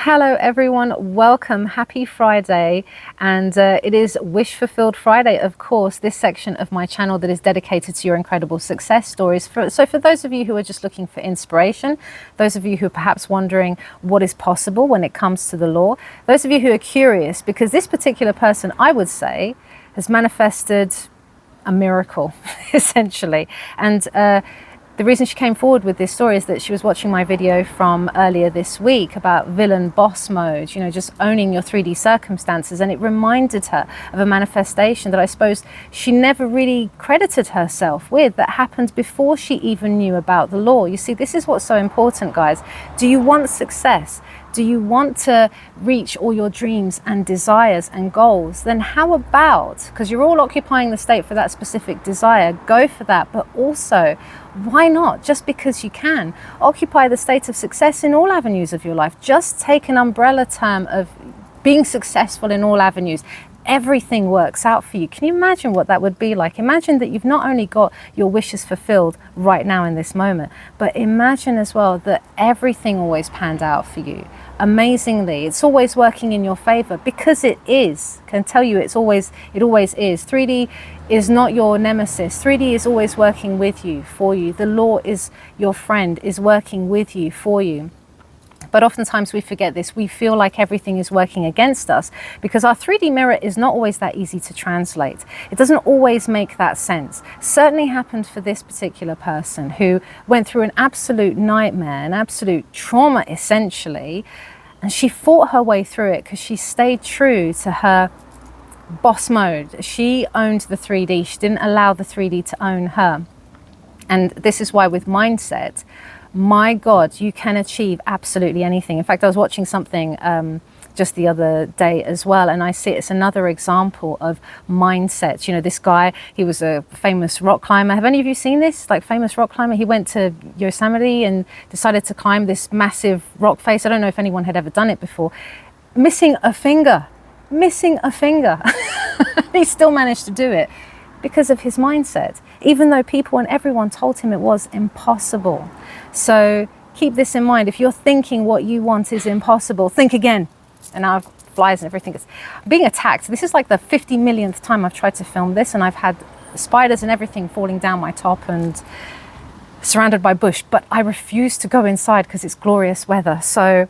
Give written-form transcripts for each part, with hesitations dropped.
Hello everyone, welcome, happy Friday, and it is Wish Fulfilled Friday, of course, this section of my channel that is dedicated to your incredible success stories. So for those of you who are just looking for inspiration, those of you who are perhaps wondering what is possible when it comes to the law, those of you who are curious, because this particular person, I would say, has manifested a miracle, essentially. And the reason she came forward with this story is that she was watching my video from earlier this week about villain boss mode, just owning your 3D circumstances. And it reminded her of a manifestation that I suppose she never really credited herself with, that happened before she even knew about the law. You see, this is what's so important, guys. Do you want success? Do you want to reach all your dreams and desires and goals? Then how about, because you're all occupying the state for that specific desire, go for that. But also, why not? Just because you can, occupy the state of success in all avenues of your life. Just take an umbrella term of being successful in all avenues. Everything works out for you. Can you imagine what that would be like? Imagine that you've not only got your wishes fulfilled right now in this moment, but imagine as well that everything always panned out for you amazingly. It's always working in your favor, because it is. Can tell you it always is. 3D is not your nemesis. 3D is always working with you, for you. The law is your friend, is working with you, for you. But oftentimes we forget this. We feel like everything is working against us because our 3D mirror is not always that easy to translate. It doesn't always make that sense. Certainly happened for this particular person who went through an absolute nightmare, an absolute trauma essentially, and she fought her way through it because she stayed true to her boss mode. She owned the 3D. She didn't allow the 3D to own her. And this is why with mindset, my God, you can achieve absolutely anything. In fact, I was watching something just the other day as well, and I see it's another example of mindset. This guy, he was a famous rock climber. Have any of you seen this? Like, famous rock climber? He went to Yosemite and decided to climb this massive rock face. I don't know if anyone had ever done it before. Missing a finger. He still managed to do it because of his mindset, even though people and everyone told him it was impossible. So keep this in mind. If you're thinking what you want is impossible, think again. And now flies and everything is being attacked. This is like the 50 millionth time I've tried to film this, and I've had spiders and everything falling down my top and surrounded by bush, but I refuse to go inside because it's glorious weather. So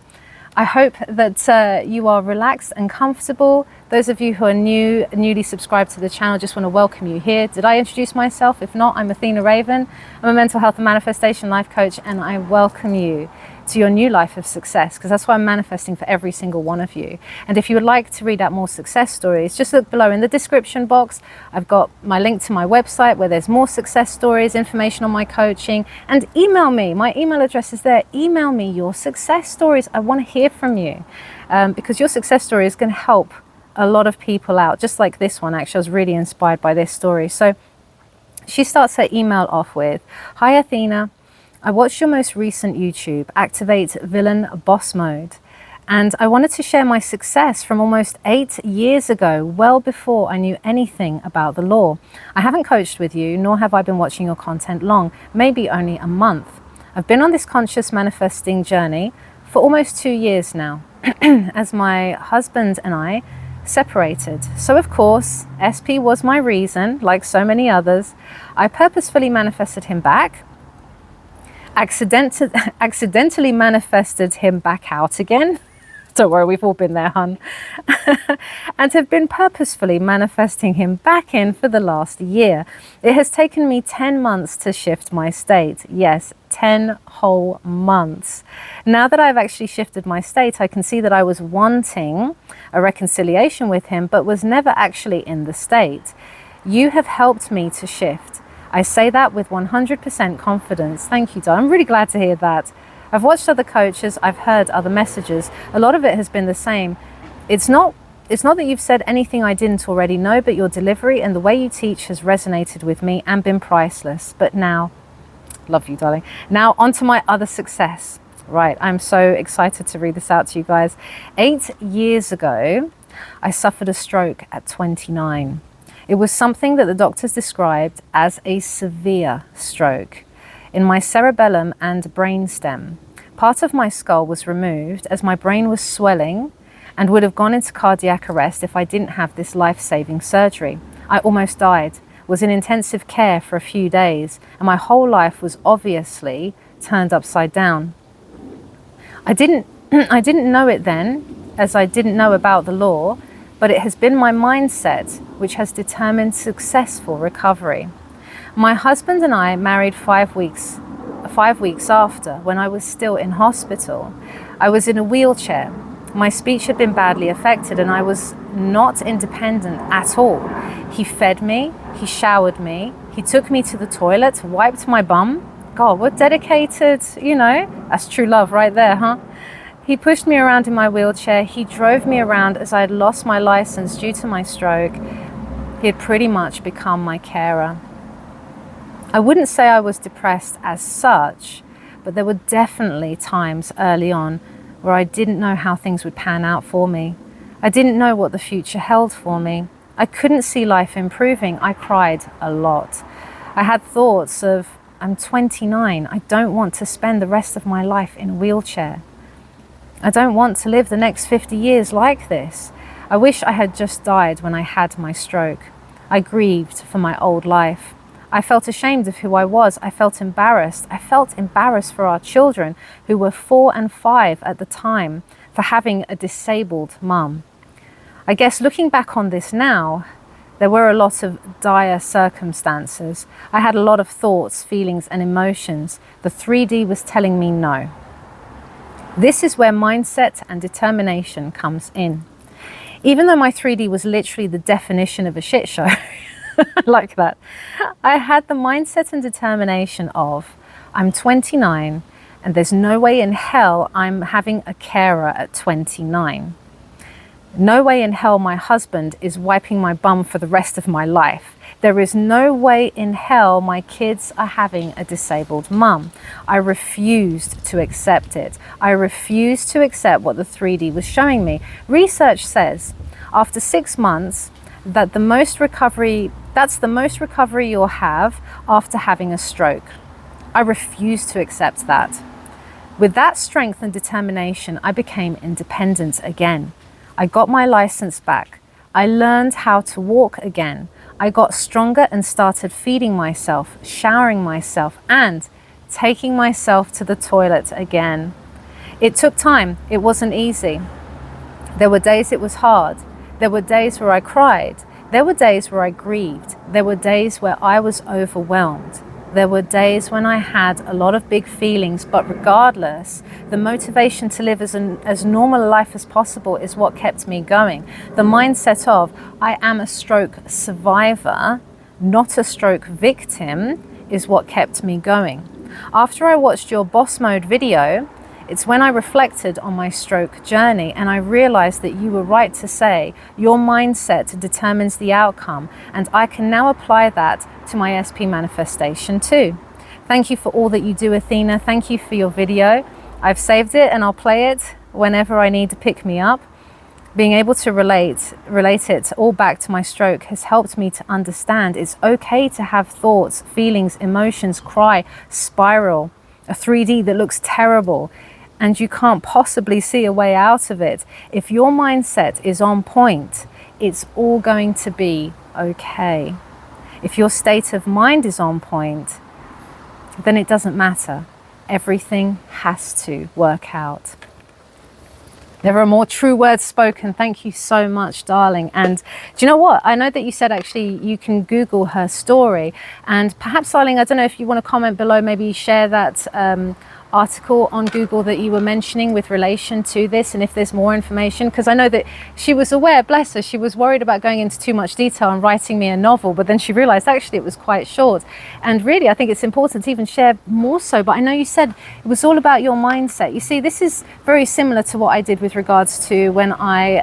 I hope that you are relaxed and comfortable. Those of you who are newly subscribed to the channel, just want to welcome you here. Did I introduce myself? If not, I'm Athena Raven. I'm a mental health and manifestation life coach, and I welcome you to your new life of success, because that's why I'm manifesting for every single one of you. And if you would like to read out more success stories, just look below in the description box. I've got my link to my website where there's more success stories, information on my coaching, and email me. My email address is there. Email me your success stories. I want to hear from you, because your success story is going to help a lot of people out, just like this one. Actually, I was really inspired by this story. So she starts her email off with, "Hi Athena, I watched your most recent YouTube, Activate Villain Boss Mode, and I wanted to share my success from almost 8 years ago, well before I knew anything about the law. I haven't coached with you, nor have I been watching your content long, maybe only a month. I've been on this conscious manifesting journey for almost 2 years now, as my husband and I separated. So of course, SP was my reason, like so many others. I purposefully manifested him back, accidentally manifested him back out again. Don't worry, we've all been there, hun. And have been purposefully manifesting him back in for the last year. It has taken me 10 months to shift my state. Yes, 10 whole months. Now that I've actually shifted my state, I can see that I was wanting a reconciliation with him, but was never actually in the state. You have helped me to shift. I say that with 100% confidence. Thank you, darling. I'm really glad to hear that. I've watched other coaches, I've heard other messages. A lot of it has been the same. It's not that you've said anything I didn't already know, but your delivery and the way you teach has resonated with me and been priceless. But now, love you, darling. Now on to my other success. Right, I'm so excited to read this out to you guys. 8 years ago, I suffered a stroke at 29. It was something that the doctors described as a severe stroke in my cerebellum and brainstem. Part of my skull was removed as my brain was swelling and would have gone into cardiac arrest if I didn't have this life-saving surgery. I almost died, was in intensive care for a few days, and my whole life was obviously turned upside down. I didn't know it then, as I didn't know about the law, but it has been my mindset which has determined successful recovery. My husband and I married 5 weeks after, when I was still in hospital. I was in a wheelchair. My speech had been badly affected and I was not independent at all. He fed me, he showered me, he took me to the toilet, wiped my bum. God, what dedicated, that's true love right there, huh? He pushed me around in my wheelchair. He drove me around as I had lost my license due to my stroke. He had pretty much become my carer. I wouldn't say I was depressed as such, but there were definitely times early on where I didn't know how things would pan out for me. I didn't know what the future held for me. I couldn't see life improving. I cried a lot. I had thoughts of, I'm 29. I don't want to spend the rest of my life in a wheelchair. I don't want to live the next 50 years like this. I wish I had just died when I had my stroke. I grieved for my old life. I felt ashamed of who I was. I felt embarrassed. I felt embarrassed for our children, who were 4 and 5 at the time, for having a disabled mum. I guess looking back on this now, there were a lot of dire circumstances. I had a lot of thoughts, feelings, and emotions. The 3D was telling me no. This is where mindset and determination comes in. Even though my 3D was literally the definition of a shit show, like that, I had the mindset and determination of, I'm 29 and there's no way in hell I'm having a carer at 29. No way in hell my husband is wiping my bum for the rest of my life. There is no way in hell my kids are having a disabled mum. I refused to accept it. I refused to accept what the 3D was showing me. Research says after 6 months that that's the most recovery you'll have after having a stroke. I refused to accept that. With that strength and determination, I became independent again. I got my license back. I learned how to walk again. I got stronger and started feeding myself, showering myself, and taking myself to the toilet again. It took time. It wasn't easy. There were days it was hard. There were days where I cried. There were days where I grieved. There were days where I was overwhelmed. There were days when I had a lot of big feelings, but regardless, the motivation to live as normal a life as possible is what kept me going. The mindset of, I am a stroke survivor, not a stroke victim, is what kept me going. After I watched your Boss Mode video, it's when I reflected on my stroke journey and I realized that you were right to say your mindset determines the outcome, and I can now apply that to my SP manifestation too. Thank you for all that you do, Athena. Thank you for your video. I've saved it and I'll play it whenever I need to pick me up. Being able to relate it all back to my stroke has helped me to understand it's okay to have thoughts, feelings, emotions, cry, spiral, a 3D that looks terrible, and you can't possibly see a way out of it. If your mindset is on point, it's all going to be okay. If your state of mind is on point, then it doesn't matter. Everything has to work out. There are more true words spoken. Thank you so much, darling. And do you know what? I know that you said actually you can Google her story. And perhaps, darling, I don't know if you want to comment below, maybe share that article on Google that you were mentioning with relation to this, and if there's more information, because I know that she was aware, bless her, she was worried about going into too much detail and writing me a novel, but then she realized actually it was quite short. And really, I think it's important to even share more so, but I know you said it was all about your mindset. You see, this is very similar to what I did with regards to when I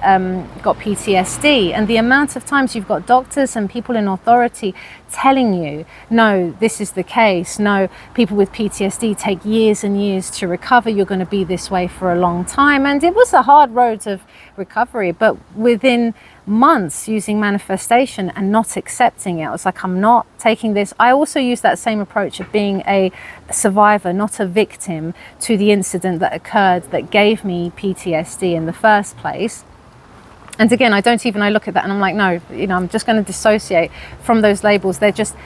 got PTSD, and the amount of times you've got doctors and people in authority telling you, no, this is the case. No, people with PTSD take years and years to recover. You're going to be this way for a long time. And it was a hard road of recovery, but within months using manifestation and not accepting it, I was like, I'm not taking this. I also use that same approach of being a survivor, not a victim to the incident that occurred that gave me PTSD in the first place. And again, I look at that and I'm like, no, I'm just going to dissociate from those labels. They're just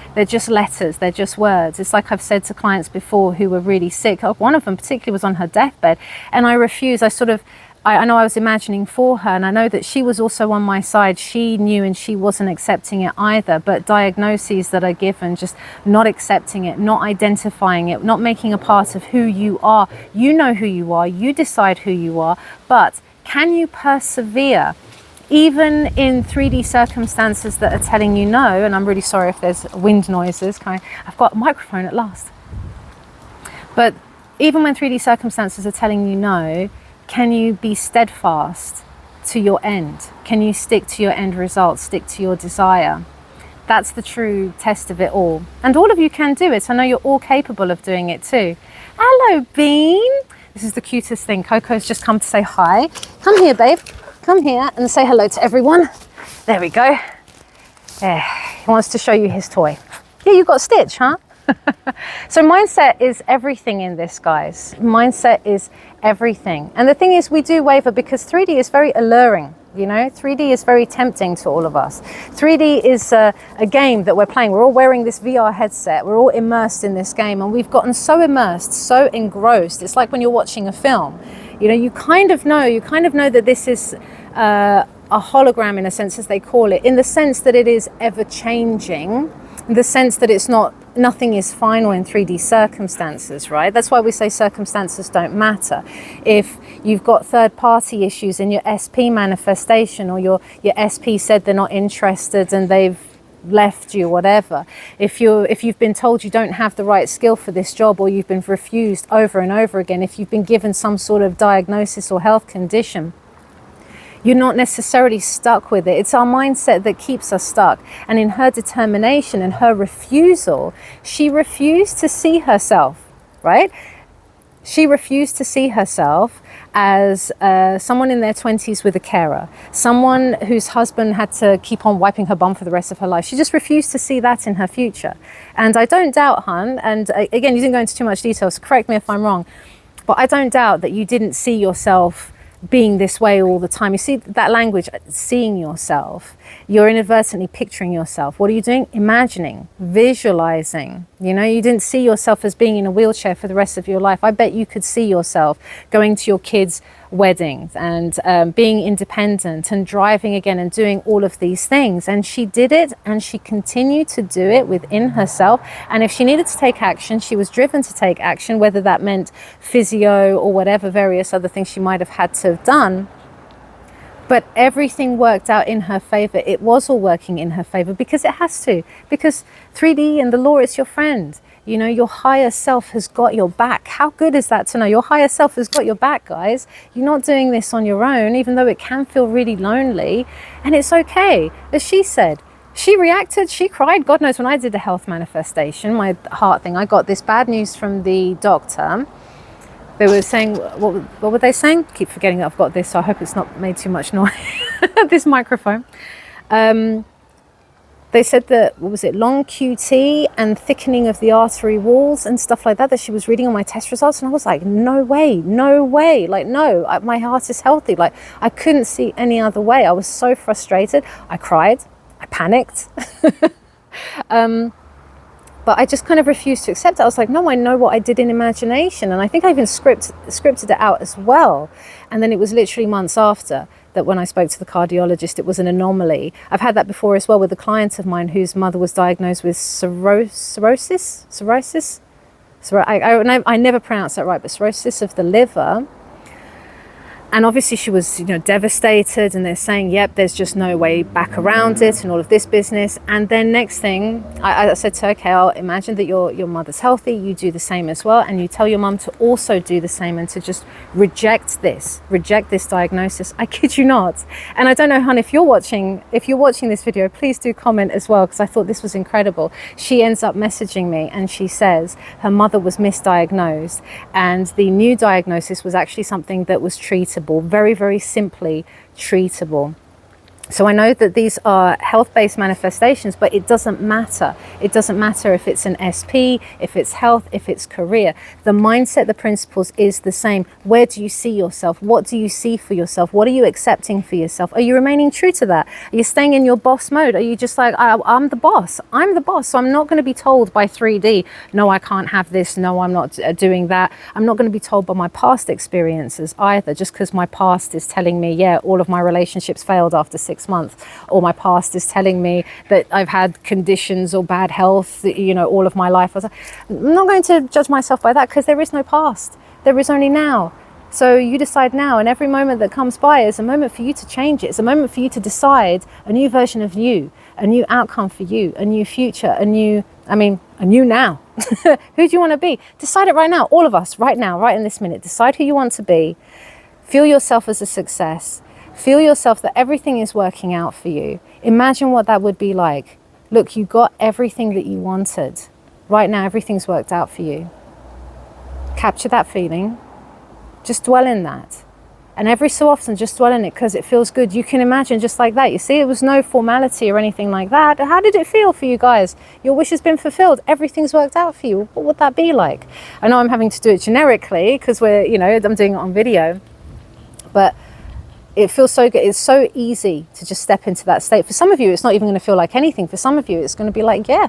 letters, they're just words. It's like I've said to clients before who were really sick. One of them particularly was on her deathbed, and I refused. I know I was imagining for her, and I know that she was also on my side. She knew and she wasn't accepting it either, but diagnoses that are given, just not accepting it, not identifying it, not making a part of who you are. You know who you are, you decide who you are, but can you persevere? Even in 3D circumstances that are telling you no, and I'm really sorry if there's wind noises, I've got a microphone at last. But even when 3D circumstances are telling you no, can you be steadfast to your end? Can you stick to your end result, stick to your desire? That's the true test of it all. And all of you can do it. I know you're all capable of doing it too. Hello, Bean. This is the cutest thing. Coco's just come to say hi. Come here, babe. Come here and say hello to everyone. There we go. Yeah, he wants to show you his toy. Yeah, you got Stitch, huh? So mindset is everything in this, guys. Mindset is everything. And the thing is, we do waver because 3D is very alluring. 3D is very tempting to all of us. 3D is a game that we're playing. We're all wearing this VR headset. We're all immersed in this game, and we've gotten so immersed, so engrossed. It's like when you're watching a film. You kind of know that this is a hologram, in a sense, as they call it, in the sense that it is ever changing, in the sense that nothing is final in 3D circumstances, right? That's why we say circumstances don't matter. If you've got third-party issues in your SP manifestation, or your SP said they're not interested and they've left you, whatever, if you've been told you don't have the right skill for this job, or you've been refused over and over again, if you've been given some sort of diagnosis or health condition, you're not necessarily stuck with it. It's our mindset that keeps us stuck. And in her determination and her refusal, she refused to see herself, right? She refused to see herself as someone in their 20s with a carer, someone whose husband had to keep on wiping her bum for the rest of her life. She just refused to see that in her future. And I don't doubt, hun, and again, you didn't go into too much detail, so correct me if I'm wrong, but I don't doubt that you didn't see yourself being this way all the time. You see that language, seeing yourself, you're inadvertently picturing yourself. What are you doing? Imagining, visualizing. You didn't see yourself as being in a wheelchair for the rest of your life. I bet you could see yourself going to your kids' weddings and being independent and driving again and doing all of these things. And she did it, and she continued to do it within herself. And if she needed to take action, she was driven to take action, whether that meant physio or whatever various other things she might have had to have done. But everything worked out in her favor. It was all working in her favor because it has to. Because 3D and the law is your friend. Your higher self has got your back. How good is that to know? Your higher self has got your back, guys. You're not doing this on your own, even though it can feel really lonely. And it's okay. As she said, she reacted, she cried. God knows when I did the health manifestation, my heart thing, I got this bad news from the doctor. They were saying, what were they saying? Keep forgetting that I've got this, so I hope it's not made too much noise, this microphone. They said that, long QT and thickening of the artery walls and stuff like that she was reading on my test results. And I was like, no way. Like, no, my heart is healthy. Like, I couldn't see any other way. I was so frustrated. I cried. I panicked. But I just kind of refused to accept it. I was like, no, I know what I did in imagination. And I think I even scripted it out as well. And then it was literally months after that when I spoke to the cardiologist, it was an anomaly. I've had that before as well with a client of mine whose mother was diagnosed with cirrhosis. I never pronounce that right, but cirrhosis of the liver. And obviously she was, devastated, and they're saying, yep, there's just no way back around it and all of this business. And then next thing, I said to her, okay, I'll imagine that your mother's healthy, you do the same as well, and you tell your mum to also do the same and to just reject this diagnosis. I kid you not. And I don't know, hon, if you're watching this video, please do comment as well, because I thought this was incredible. She ends up messaging me and she says her mother was misdiagnosed, and the new diagnosis was actually something that was treatable, very, very simply treatable. So I know that these are health-based manifestations, but it doesn't matter. It doesn't matter if it's an SP, if it's health, if it's career. The mindset, the principles is the same. Where do you see yourself? What do you see for yourself? What are you accepting for yourself? Are you remaining true to that? Are you staying in your boss mode? Are you just like, I'm the boss. I'm the boss. So I'm not going to be told by 3D, no, I can't have this. No, I'm not doing that. I'm not going to be told by my past experiences either, just because my past is telling me, yeah, all of my relationships failed after 6 months, or my past is telling me that I've had conditions or bad health, all of my life. I'm not going to judge myself by that, because there is no past. There is only now. So you decide now, and every moment that comes by is a moment for you to change it. It's a moment for you to decide a new version of you, a new outcome for you, a new future, a new now. Who do you want to be? Decide it right now. All of us, right now, right in this minute. Decide who you want to be. Feel yourself as a success. Feel yourself that everything is working out for you. Imagine what that would be like. Look, you got everything that you wanted. Right now, everything's worked out for you. Capture that feeling. Just dwell in that. And every so often, just dwell in it, because it feels good. You can imagine just like that. You see, it was no formality or anything like that. How did it feel for you guys? Your wish has been fulfilled. Everything's worked out for you. What would that be like? I know I'm having to do it generically because I'm doing it on video. But it feels so good. It's so easy to just step into that state. For some of you, it's not even going to feel like anything. For some of you, it's going to be like, yeah,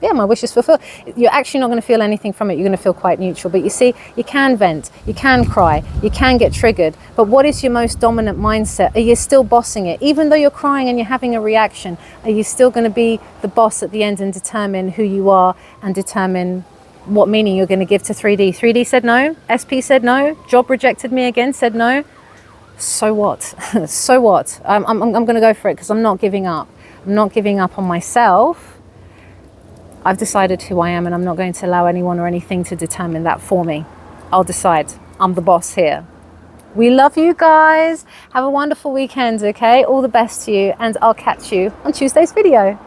my wish is fulfilled. You're actually not going to feel anything from it. You're going to feel quite neutral. But you see, you can vent, you can cry, you can get triggered. But what is your most dominant mindset? Are you still bossing it? Even though you're crying and you're having a reaction, are you still going to be the boss at the end and determine who you are and determine what meaning you're going to give to 3D? 3D said no. SP said no. Job rejected me again, said no. So what? So what? I'm going to go for it, because I'm not giving up. I'm not giving up on myself. I've decided who I am, and I'm not going to allow anyone or anything to determine that for me. I'll decide. I'm the boss here. We love you guys. Have a wonderful weekend, okay? All the best to you, and I'll catch you on Tuesday's video.